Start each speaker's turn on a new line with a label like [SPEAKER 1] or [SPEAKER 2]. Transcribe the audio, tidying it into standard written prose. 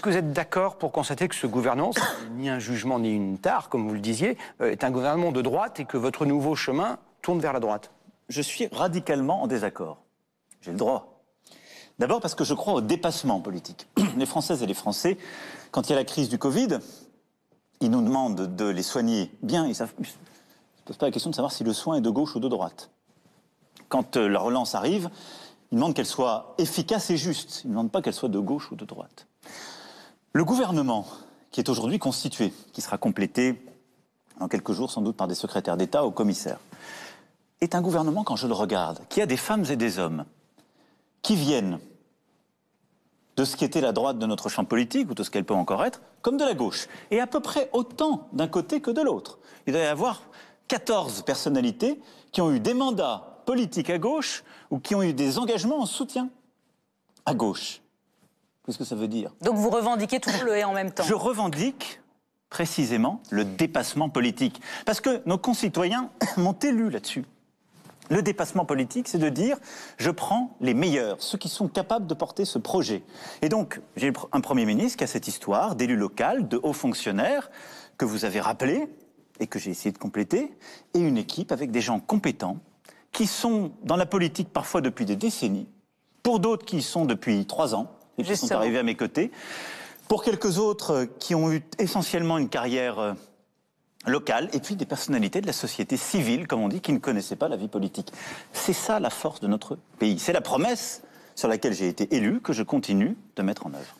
[SPEAKER 1] que vous êtes d'accord pour constater que ce gouvernement, ni un jugement ni une tare, comme vous le disiez, est un gouvernement de droite et que votre nouveau chemin tourne vers la droite?
[SPEAKER 2] Je suis radicalement en désaccord. J'ai le droit. D'abord parce que je crois au dépassement politique. Les Françaises et les Français, quand il y a la crise du Covid, ils nous demandent de les soigner bien. Ils ne se posent pas la question de savoir si le soin est de gauche ou de droite. Quand la relance arrive, ils demandent qu'elle soit efficace et juste. Ils ne demandent pas qu'elle soit de gauche ou de droite. Le gouvernement qui est aujourd'hui constitué, qui sera complété dans quelques jours sans doute par des secrétaires d'État ou commissaires, est un gouvernement, quand je le regarde, qui a des femmes et des hommes qui viennent de ce qui était la droite de notre champ politique, ou de ce qu'elle peut encore être, comme de la gauche. Et à peu près autant d'un côté que de l'autre. Il doit y avoir 14 personnalités qui ont eu des mandats politiques à gauche ou qui ont eu des engagements en soutien à gauche. Qu'est-ce que ça veut dire?
[SPEAKER 3] Donc vous revendiquez toujours le et en même temps?
[SPEAKER 2] Je revendique précisément le dépassement politique. Parce que nos concitoyens m'ont élu là-dessus. Le dépassement politique, c'est de dire je prends les meilleurs, ceux qui sont capables de porter ce projet. Et donc, j'ai un Premier ministre qui a cette histoire d'élu local, de hauts fonctionnaires, que vous avez rappelé et que j'ai essayé de compléter, et une équipe avec des gens compétents qui sont dans la politique parfois depuis des décennies, pour d'autres qui y sont depuis 3 ans et qui sont arrivés à mes côtés, pour quelques autres qui ont eu essentiellement une carrière locale, et puis des personnalités de la société civile, comme on dit, qui ne connaissaient pas la vie politique. C'est ça la force de notre pays. C'est la promesse sur laquelle j'ai été élu que je continue de mettre en œuvre.